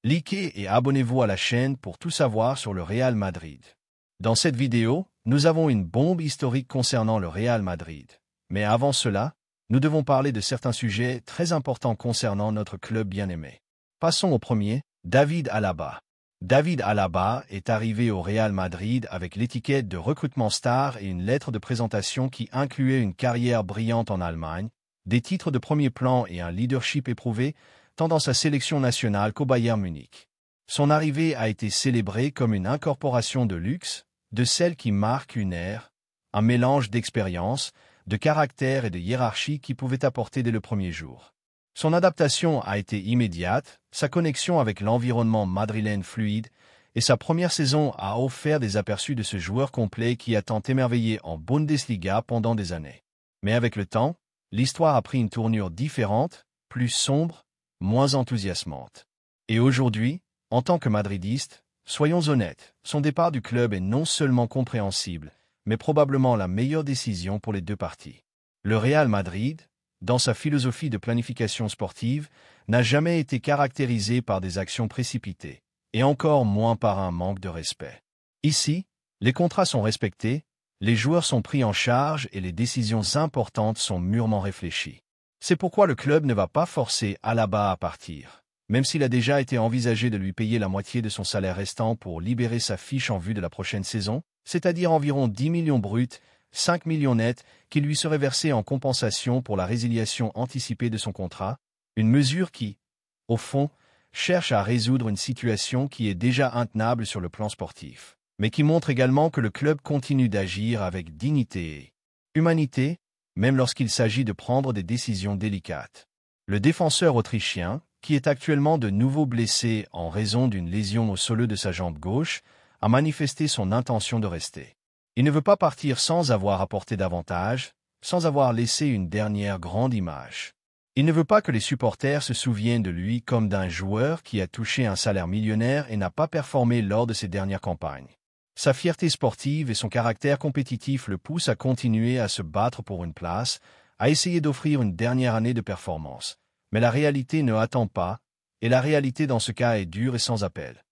Likez et abonnez-vous à la chaîne pour tout savoir sur le Real Madrid. Dans cette vidéo, nous avons une bombe historique concernant le Real Madrid. Mais avant cela, nous devons parler de certains sujets très importants concernant notre club bien-aimé. Passons au premier, David Alaba. David Alaba est arrivé au Real Madrid avec l'étiquette de recrutement star et une lettre de présentation qui incluait une carrière brillante en Allemagne, des titres de premier plan et un leadership éprouvé, tant dans sa sélection nationale qu'au Bayern Munich. Son arrivée a été célébrée comme une incorporation de luxe, de celle qui marque une ère, un mélange d'expérience, de caractère et de hiérarchie qui pouvait apporter dès le premier jour. Son adaptation a été immédiate, sa connexion avec l'environnement madrilène fluide, et sa première saison a offert des aperçus de ce joueur complet qui a tant émerveillé en Bundesliga pendant des années. Mais avec le temps, l'histoire a pris une tournure différente, plus sombre, moins enthousiasmante. Et aujourd'hui, en tant que madridiste, soyons honnêtes, son départ du club est non seulement compréhensible, mais probablement la meilleure décision pour les deux parties. Le Real Madrid, dans sa philosophie de planification sportive, n'a jamais été caractérisé par des actions précipitées, et encore moins par un manque de respect. Ici, les contrats sont respectés, les joueurs sont pris en charge et les décisions importantes sont mûrement réfléchies. C'est pourquoi le club ne va pas forcer Alaba à partir, même s'il a déjà été envisagé de lui payer la moitié de son salaire restant pour libérer sa fiche en vue de la prochaine saison, c'est-à-dire environ 10 millions bruts, 5 millions nets, qui lui seraient versés en compensation pour la résiliation anticipée de son contrat, une mesure qui, au fond, cherche à résoudre une situation qui est déjà intenable sur le plan sportif, mais qui montre également que le club continue d'agir avec dignité et humanité, même lorsqu'il s'agit de prendre des décisions délicates. Le défenseur autrichien, qui est actuellement de nouveau blessé en raison d'une lésion au soleu de sa jambe gauche, a manifesté son intention de rester. Il ne veut pas partir sans avoir apporté davantage, sans avoir laissé une dernière grande image. Il ne veut pas que les supporters se souviennent de lui comme d'un joueur qui a touché un salaire millionnaire et n'a pas performé lors de ses dernières campagnes. Sa fierté sportive et son caractère compétitif le poussent à continuer à se battre pour une place, à essayer d'offrir une dernière année de performance. Mais la réalité ne attend pas, et la réalité dans ce cas est dure et sans appel.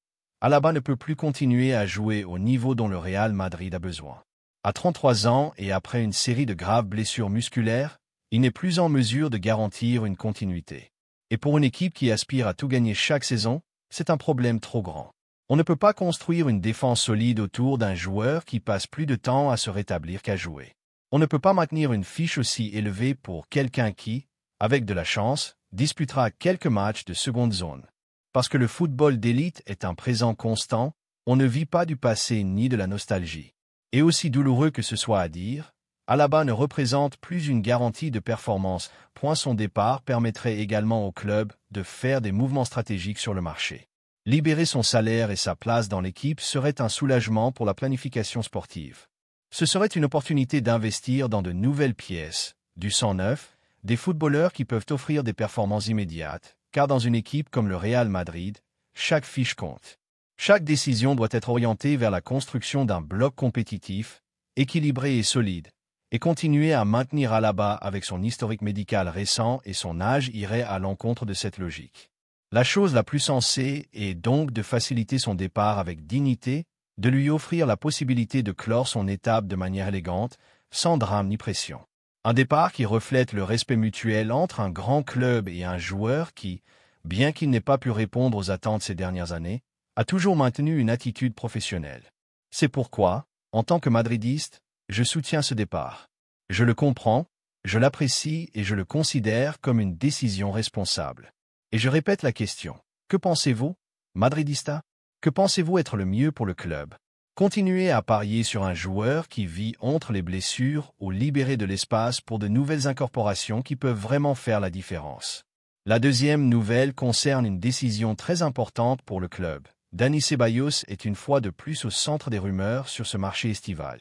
Alaba ne peut plus continuer à jouer au niveau dont le Real Madrid a besoin. À 33 ans et après une série de graves blessures musculaires, il n'est plus en mesure de garantir une continuité. Et pour une équipe qui aspire à tout gagner chaque saison, c'est un problème trop grand. On ne peut pas construire une défense solide autour d'un joueur qui passe plus de temps à se rétablir qu'à jouer. On ne peut pas maintenir une fiche aussi élevée pour quelqu'un qui, avec de la chance, disputera quelques matchs de seconde zone. Parce que le football d'élite est un présent constant, on ne vit pas du passé ni de la nostalgie. Et aussi douloureux que ce soit à dire, Alaba ne représente plus une garantie de performance. Son départ permettrait également au club de faire des mouvements stratégiques sur le marché. Libérer son salaire et sa place dans l'équipe serait un soulagement pour la planification sportive. Ce serait une opportunité d'investir dans de nouvelles pièces, du sang neuf, des footballeurs qui peuvent offrir des performances immédiates, car dans une équipe comme le Real Madrid, chaque fiche compte. Chaque décision doit être orientée vers la construction d'un bloc compétitif, équilibré et solide, et continuer à maintenir Alaba avec son historique médical récent et son âge irait à l'encontre de cette logique. La chose la plus sensée est donc de faciliter son départ avec dignité, de lui offrir la possibilité de clore son étape de manière élégante, sans drame ni pression. Un départ qui reflète le respect mutuel entre un grand club et un joueur qui, bien qu'il n'ait pas pu répondre aux attentes ces dernières années, a toujours maintenu une attitude professionnelle. C'est pourquoi, en tant que madridiste, je soutiens ce départ. Je le comprends, je l'apprécie et je le considère comme une décision responsable. Et je répète la question. Que pensez-vous, madridista? Que pensez-vous être le mieux pour le club? Continuer à parier sur un joueur qui vit entre les blessures ou libérer de l'espace pour de nouvelles incorporations qui peuvent vraiment faire la différence. La deuxième nouvelle concerne une décision très importante pour le club. Dani Ceballos est une fois de plus au centre des rumeurs sur ce marché estival.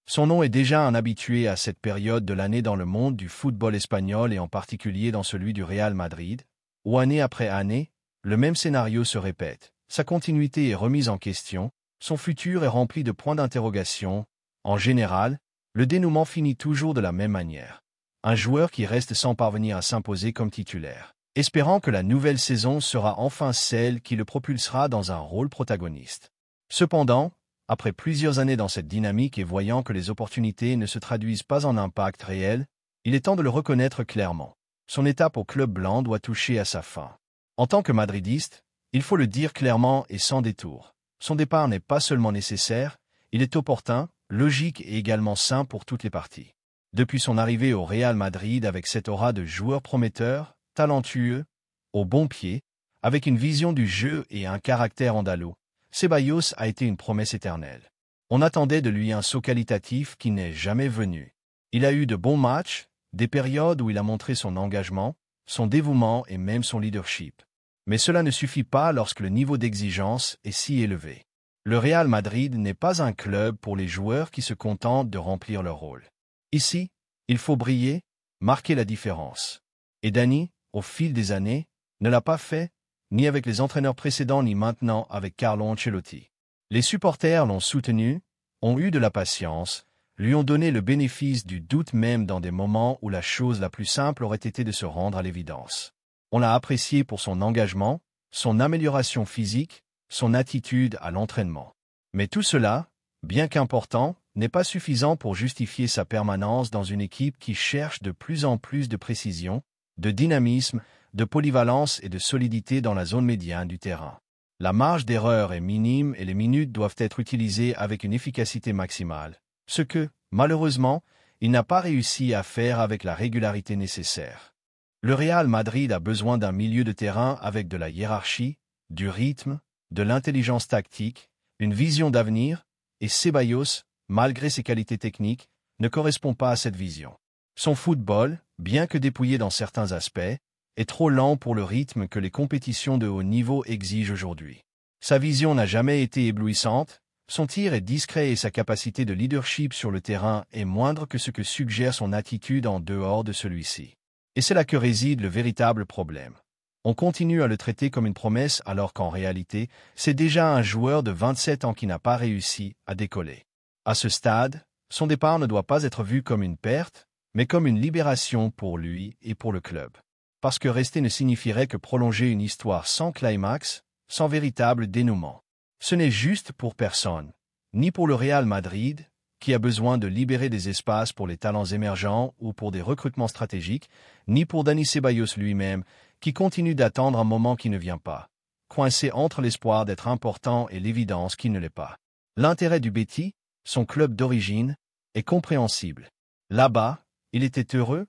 Son nom est déjà un habitué à cette période de l'année dans le monde du football espagnol et en particulier dans celui du Real Madrid, où année après année, le même scénario se répète. Sa continuité est remise en question, son futur est rempli de points d'interrogation. En général, le dénouement finit toujours de la même manière. Un joueur qui reste sans parvenir à s'imposer comme titulaire. espérant que la nouvelle saison sera enfin celle qui le propulsera dans un rôle protagoniste. Cependant, après plusieurs années dans cette dynamique et voyant que les opportunités ne se traduisent pas en impact réel, il est temps de le reconnaître clairement. Son étape au club blanc doit toucher à sa fin. En tant que madridiste, il faut le dire clairement et sans détour. Son départ n'est pas seulement nécessaire, il est opportun, logique et également sain pour toutes les parties. Depuis son arrivée au Real Madrid avec cette aura de joueur prometteur, talentueux, au bon pied, avec une vision du jeu et un caractère andalou, Ceballos a été une promesse éternelle. On attendait de lui un saut qualitatif qui n'est jamais venu. Il a eu de bons matchs, des périodes où il a montré son engagement, son dévouement et même son leadership. Mais cela ne suffit pas lorsque le niveau d'exigence est si élevé. Le Real Madrid n'est pas un club pour les joueurs qui se contentent de remplir leur rôle. Ici, il faut briller, marquer la différence. Et Dani, au fil des années, ne l'a pas fait, ni avec les entraîneurs précédents ni maintenant avec Carlo Ancelotti. Les supporters l'ont soutenu, ont eu de la patience, lui ont donné le bénéfice du doute même dans des moments où la chose la plus simple aurait été de se rendre à l'évidence. On l'a apprécié pour son engagement, son amélioration physique, son attitude à l'entraînement. Mais tout cela, bien qu'important, n'est pas suffisant pour justifier sa permanence dans une équipe qui cherche de plus en plus de précision, de dynamisme, de polyvalence et de solidité dans la zone médiane du terrain. La marge d'erreur est minime et les minutes doivent être utilisées avec une efficacité maximale, ce que, malheureusement, il n'a pas réussi à faire avec la régularité nécessaire. Le Real Madrid a besoin d'un milieu de terrain avec de la hiérarchie, du rythme, de l'intelligence tactique, une vision d'avenir, et Ceballos, malgré ses qualités techniques, ne correspond pas à cette vision. Son football, bien que dépouillé dans certains aspects, est trop lent pour le rythme que les compétitions de haut niveau exigent aujourd'hui. Sa vision n'a jamais été éblouissante, son tir est discret et sa capacité de leadership sur le terrain est moindre que ce que suggère son attitude en dehors de celui-ci. Et c'est là que réside le véritable problème. On continue à le traiter comme une promesse alors qu'en réalité, c'est déjà un joueur de 27 ans qui n'a pas réussi à décoller. À ce stade, son départ ne doit pas être vu comme une perte, mais comme une libération pour lui et pour le club. Parce que rester ne signifierait que prolonger une histoire sans climax, sans véritable dénouement. Ce n'est juste pour personne, ni pour le Real Madrid, qui a besoin de libérer des espaces pour les talents émergents ou pour des recrutements stratégiques, ni pour Dani Ceballos lui-même, qui continue d'attendre un moment qui ne vient pas, coincé entre l'espoir d'être important et l'évidence qu'il ne l'est pas. L'intérêt du Betis, son club d'origine, est compréhensible. Là-bas, il était heureux,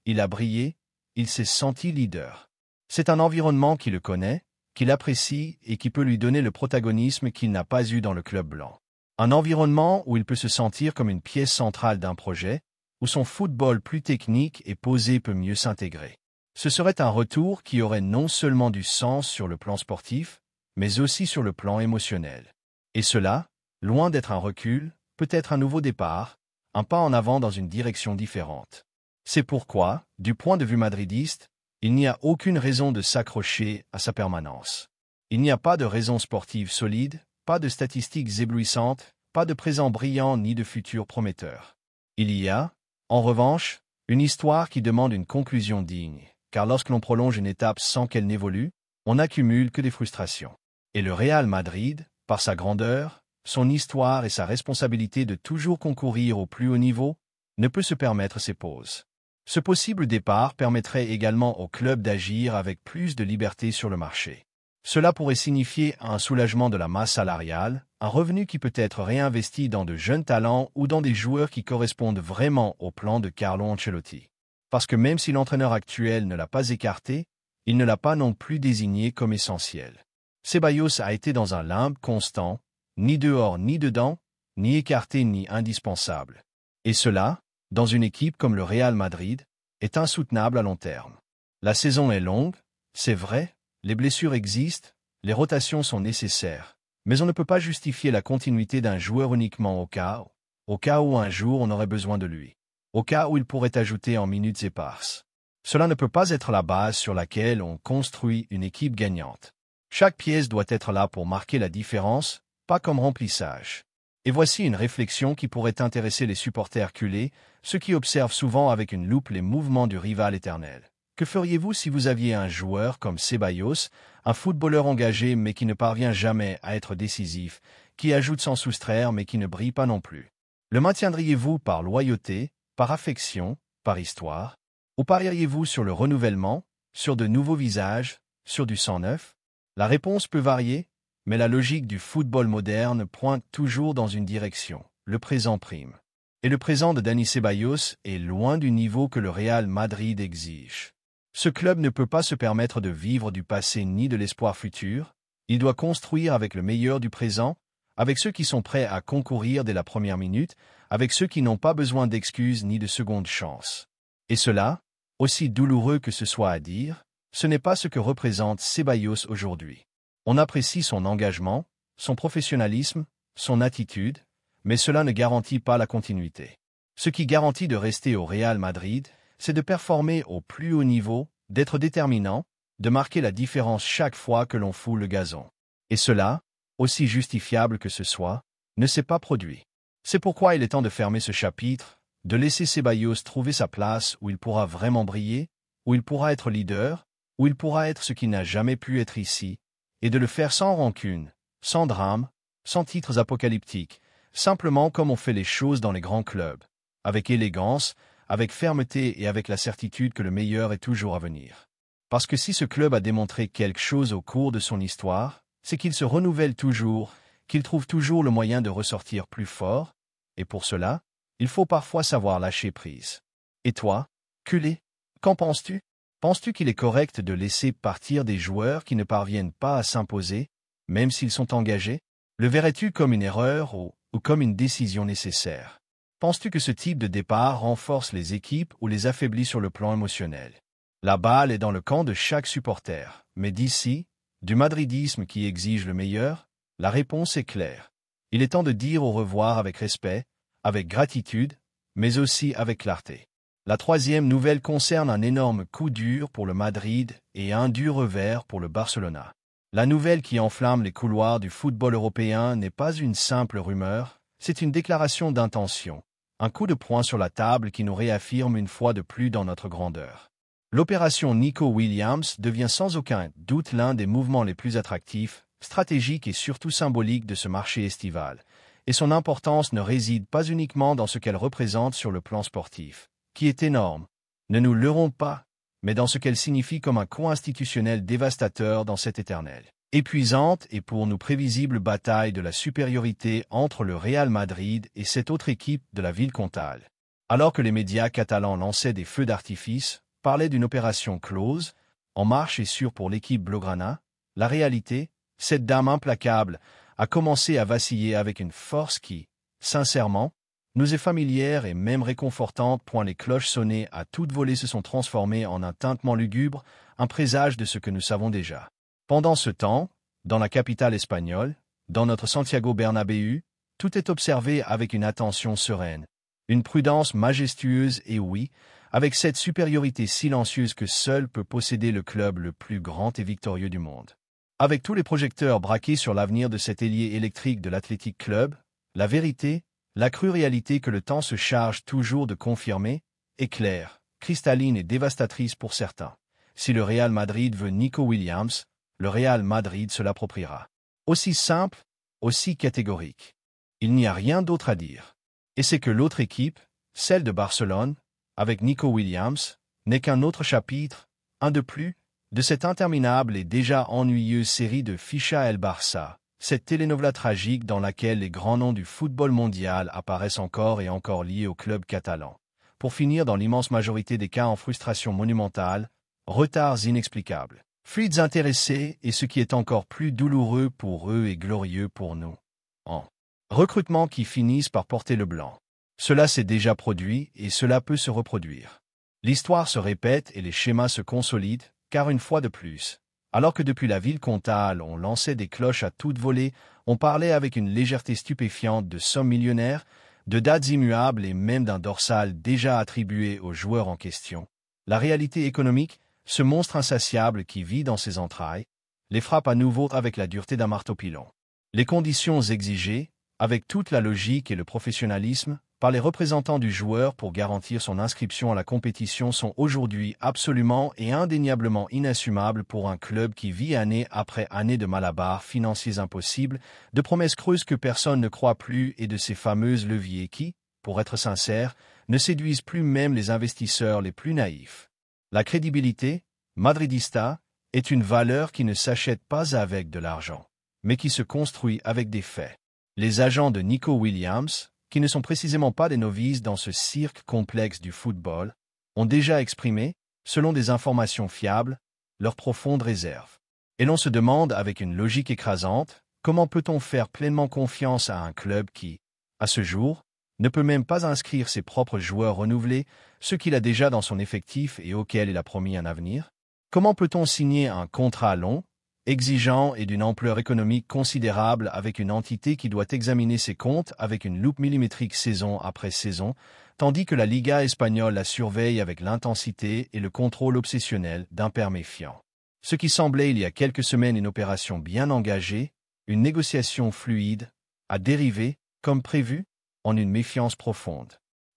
il a brillé, il s'est senti leader. C'est un environnement qui le connaît, qu'il apprécie et qui peut lui donner le protagonisme qu'il n'a pas eu dans le club blanc. Un environnement où il peut se sentir comme une pièce centrale d'un projet, où son football plus technique et posé peut mieux s'intégrer. Ce serait un retour qui aurait non seulement du sens sur le plan sportif, mais aussi sur le plan émotionnel. Et cela, loin d'être un recul, peut être un nouveau départ, un pas en avant dans une direction différente. C'est pourquoi, du point de vue madridiste, il n'y a aucune raison de s'accrocher à sa permanence. Il n'y a pas de raison sportive solide, pas de statistiques éblouissantes, pas de présent brillant ni de futur prometteur. Il y a, en revanche, une histoire qui demande une conclusion digne, car lorsque l'on prolonge une étape sans qu'elle n'évolue, on n'accumule que des frustrations. Et le Real Madrid, par sa grandeur, son histoire et sa responsabilité de toujours concourir au plus haut niveau, ne peut se permettre ces pauses. Ce possible départ permettrait également au club d'agir avec plus de liberté sur le marché. Cela pourrait signifier un soulagement de la masse salariale, un revenu qui peut être réinvesti dans de jeunes talents ou dans des joueurs qui correspondent vraiment au plan de Carlo Ancelotti. Parce que même si l'entraîneur actuel ne l'a pas écarté, il ne l'a pas non plus désigné comme essentiel. Ceballos a été dans un limbe constant, ni dehors ni dedans, ni écarté ni indispensable. Et cela, dans une équipe comme le Real Madrid, est insoutenable à long terme. La saison est longue, c'est vrai, les blessures existent, les rotations sont nécessaires, mais on ne peut pas justifier la continuité d'un joueur uniquement au cas où un jour on aurait besoin de lui, au cas où il pourrait ajouter en minutes éparses. Cela ne peut pas être la base sur laquelle on construit une équipe gagnante. Chaque pièce doit être là pour marquer la différence, pas comme remplissage. Et voici une réflexion qui pourrait intéresser les supporters culés, ceux qui observent souvent avec une loupe les mouvements du rival éternel. Que feriez-vous si vous aviez un joueur comme Ceballos, un footballeur engagé mais qui ne parvient jamais à être décisif, qui ajoute sans soustraire mais qui ne brille pas non plus? Le maintiendriez-vous par loyauté, par affection, par histoire? Ou parieriez-vous sur le renouvellement, sur de nouveaux visages, sur du sang neuf? La réponse peut varier, mais la logique du football moderne pointe toujours dans une direction. Le présent prime. Et le présent de Dani Ceballos est loin du niveau que le Real Madrid exige. Ce club ne peut pas se permettre de vivre du passé ni de l'espoir futur. Il doit construire avec le meilleur du présent, avec ceux qui sont prêts à concourir dès la première minute, avec ceux qui n'ont pas besoin d'excuses ni de seconde chance. Et cela, aussi douloureux que ce soit à dire, ce n'est pas ce que représente Ceballos aujourd'hui. On apprécie son engagement, son professionnalisme, son attitude, mais cela ne garantit pas la continuité. Ce qui garantit de rester au Real Madrid, c'est de performer au plus haut niveau, d'être déterminant, de marquer la différence chaque fois que l'on foule le gazon. Et cela, aussi justifiable que ce soit, ne s'est pas produit. C'est pourquoi il est temps de fermer ce chapitre, de laisser Ceballos trouver sa place où il pourra vraiment briller, où il pourra être leader, où il pourra être ce qu'il n'a jamais pu être ici, et de le faire sans rancune, sans drame, sans titres apocalyptiques, simplement comme on fait les choses dans les grands clubs, avec élégance, avec fermeté et avec la certitude que le meilleur est toujours à venir. Parce que si ce club a démontré quelque chose au cours de son histoire, c'est qu'il se renouvelle toujours, qu'il trouve toujours le moyen de ressortir plus fort, et pour cela, il faut parfois savoir lâcher prise. Et toi, culé, qu'en penses-tu? Penses-tu qu'il est correct de laisser partir des joueurs qui ne parviennent pas à s'imposer, même s'ils sont engagés? Le verrais-tu comme une erreur ou comme une décision nécessaire? Penses-tu que ce type de départ renforce les équipes ou les affaiblit sur le plan émotionnel? La balle est dans le camp de chaque supporter, mais d'ici, du madridisme qui exige le meilleur, la réponse est claire. Il est temps de dire au revoir avec respect, avec gratitude, mais aussi avec clarté. La troisième nouvelle concerne un énorme coup dur pour le Madrid et un dur revers pour le Barcelona. La nouvelle qui enflamme les couloirs du football européen n'est pas une simple rumeur, c'est une déclaration d'intention, un coup de poing sur la table qui nous réaffirme une fois de plus dans notre grandeur. L'opération Nico Williams devient sans aucun doute l'un des mouvements les plus attractifs, stratégiques et surtout symboliques de ce marché estival, et son importance ne réside pas uniquement dans ce qu'elle représente sur le plan sportif, qui est énorme, ne nous leurrons pas, mais dans ce qu'elle signifie comme un coup institutionnel dévastateur dans cette éternelle, épuisante et pour nous prévisible bataille de la supériorité entre le Real Madrid et cette autre équipe de la ville comtale. Alors que les médias catalans lançaient des feux d'artifice, parlaient d'une opération close, en marche et sûre pour l'équipe blaugrana, la réalité, cette dame implacable, a commencé à vaciller avec une force qui, sincèrement, nous est familière et même réconfortante. Les cloches sonnées à toute volée se sont transformées en un tintement lugubre, un présage de ce que nous savons déjà. Pendant ce temps, dans la capitale espagnole, dans notre Santiago Bernabéu, tout est observé avec une attention sereine, une prudence majestueuse et oui, avec cette supériorité silencieuse que seul peut posséder le club le plus grand et victorieux du monde. Avec tous les projecteurs braqués sur l'avenir de cet ailier électrique de l'Athletic Club, la vérité, la crue réalité que le temps se charge toujours de confirmer, est claire, cristalline et dévastatrice pour certains. Si le Real Madrid veut Nico Williams, le Real Madrid se l'appropriera. Aussi simple, aussi catégorique. Il n'y a rien d'autre à dire. Et c'est que l'autre équipe, celle de Barcelone, avec Nico Williams, n'est qu'un autre chapitre, un de plus, de cette interminable et déjà ennuyeuse série de Ficha El Barça, cette telenovela tragique dans laquelle les grands noms du football mondial apparaissent encore et encore liés au club catalan, pour finir dans l'immense majorité des cas en frustration monumentale, retards inexplicables, fuites intéressées et ce qui est encore plus douloureux pour eux et glorieux pour nous, en recrutements qui finissent par porter le blanc. Cela s'est déjà produit et cela peut se reproduire. L'histoire se répète et les schémas se consolident, car une fois de plus, alors que depuis la ville comtale on lançait des cloches à toute volée, on parlait avec une légèreté stupéfiante de sommes millionnaires, de dates immuables et même d'un dorsal déjà attribué aux joueurs en question. La réalité économique, ce monstre insatiable qui vit dans ses entrailles, les frappe à nouveau avec la dureté d'un marteau pilon. Les conditions exigées, avec toute la logique et le professionnalisme, par les représentants du joueur pour garantir son inscription à la compétition sont aujourd'hui absolument et indéniablement inassumables pour un club qui vit année après année de malabars financiers impossibles, de promesses creuses que personne ne croit plus et de ces fameuses leviers qui, pour être sincère, ne séduisent plus même les investisseurs les plus naïfs. La crédibilité, madridista, est une valeur qui ne s'achète pas avec de l'argent, mais qui se construit avec des faits. Les agents de Nico Williams, qui ne sont précisément pas des novices dans ce cirque complexe du football, ont déjà exprimé, selon des informations fiables, leurs profondes réserves. Et l'on se demande avec une logique écrasante, comment peut-on faire pleinement confiance à un club qui, à ce jour, ne peut même pas inscrire ses propres joueurs renouvelés, ceux qu'il a déjà dans son effectif et auxquels il a promis un avenir? Comment peut-on signer un contrat long, exigeant et d'une ampleur économique considérable avec une entité qui doit examiner ses comptes avec une loupe millimétrique saison après saison, tandis que la Liga espagnole la surveille avec l'intensité et le contrôle obsessionnel d'un père méfiant? Ce qui semblait il y a quelques semaines une opération bien engagée, une négociation fluide, a dérivé, comme prévu, en une méfiance profonde.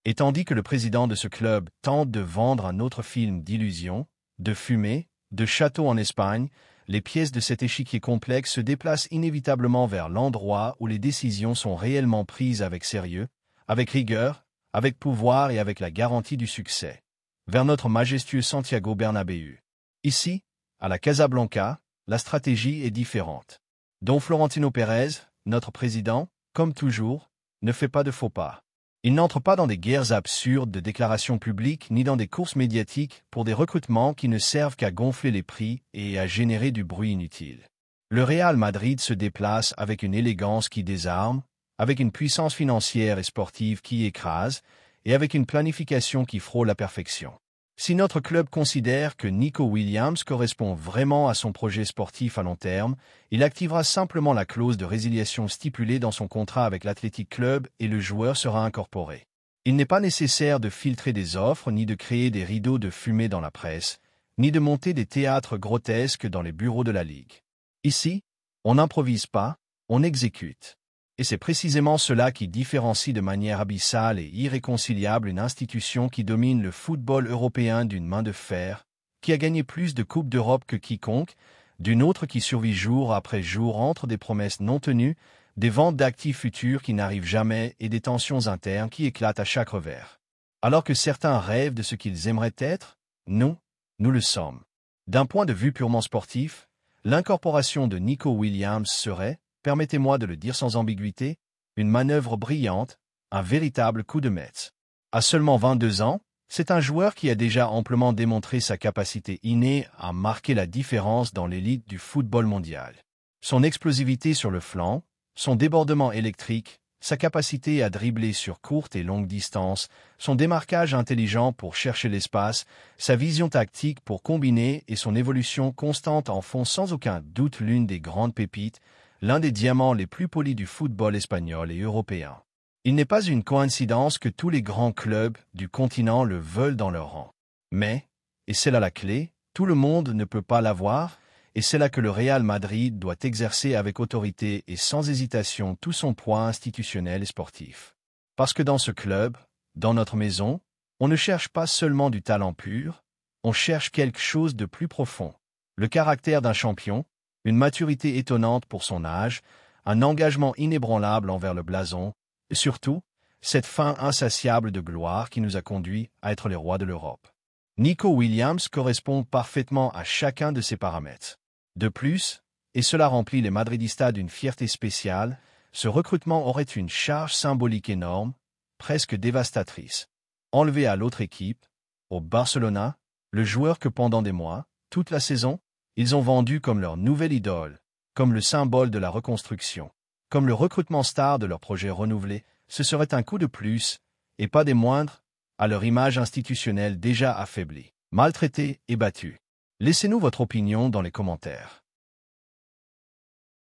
Et tandis que le président de ce club tente de vendre un autre film d'illusion, de fumée, de château en Espagne, les pièces de cet échiquier complexe se déplacent inévitablement vers l'endroit où les décisions sont réellement prises avec sérieux, avec rigueur, avec pouvoir et avec la garantie du succès, vers notre majestueux Santiago Bernabéu. Ici, à la Casablanca, la stratégie est différente. Don Florentino Pérez, notre président, comme toujours, ne fait pas de faux pas. Il n'entre pas dans des guerres absurdes de déclarations publiques ni dans des courses médiatiques pour des recrutements qui ne servent qu'à gonfler les prix et à générer du bruit inutile. Le Real Madrid se déplace avec une élégance qui désarme, avec une puissance financière et sportive qui écrase, et avec une planification qui frôle la perfection. Si notre club considère que Nico Williams correspond vraiment à son projet sportif à long terme, il activera simplement la clause de résiliation stipulée dans son contrat avec l'Athletic Club et le joueur sera incorporé. Il n'est pas nécessaire de filtrer des offres ni de créer des rideaux de fumée dans la presse, ni de monter des théâtres grotesques dans les bureaux de la Ligue. Ici, on n'improvise pas, on exécute. Et c'est précisément cela qui différencie de manière abyssale et irréconciliable une institution qui domine le football européen d'une main de fer, qui a gagné plus de Coupes d'Europe que quiconque, d'une autre qui survit jour après jour entre des promesses non tenues, des ventes d'actifs futurs qui n'arrivent jamais et des tensions internes qui éclatent à chaque revers. Alors que certains rêvent de ce qu'ils aimeraient être, nous le sommes. D'un point de vue purement sportif, l'incorporation de Nico Williams serait, permettez-moi de le dire sans ambiguïté, une manœuvre brillante, un véritable coup de maître. À seulement 22 ans, c'est un joueur qui a déjà amplement démontré sa capacité innée à marquer la différence dans l'élite du football mondial. Son explosivité sur le flanc, son débordement électrique, sa capacité à dribbler sur courte et longue distance, son démarquage intelligent pour chercher l'espace, sa vision tactique pour combiner et son évolution constante en font sans aucun doute l'une des grandes pépites, l'un des diamants les plus polis du football espagnol et européen. Il n'est pas une coïncidence que tous les grands clubs du continent le veulent dans leur rang. Mais, et c'est là la clé, tout le monde ne peut pas l'avoir, et c'est là que le Real Madrid doit exercer avec autorité et sans hésitation tout son poids institutionnel et sportif. Parce que dans ce club, dans notre maison, on ne cherche pas seulement du talent pur, on cherche quelque chose de plus profond. Le caractère d'un champion, une maturité étonnante pour son âge, un engagement inébranlable envers le blason, et surtout, cette faim insatiable de gloire qui nous a conduits à être les rois de l'Europe. Nico Williams correspond parfaitement à chacun de ces paramètres. De plus, et cela remplit les Madridistas d'une fierté spéciale, ce recrutement aurait une charge symbolique énorme, presque dévastatrice. Enlevé à l'autre équipe, au Barcelona, le joueur que pendant des mois, toute la saison, ils ont vendu comme leur nouvelle idole, comme le symbole de la reconstruction, comme le recrutement star de leur projet renouvelé, ce serait un coup de plus, et pas des moindres, à leur image institutionnelle déjà affaiblie, maltraitée et battue. Laissez-nous votre opinion dans les commentaires.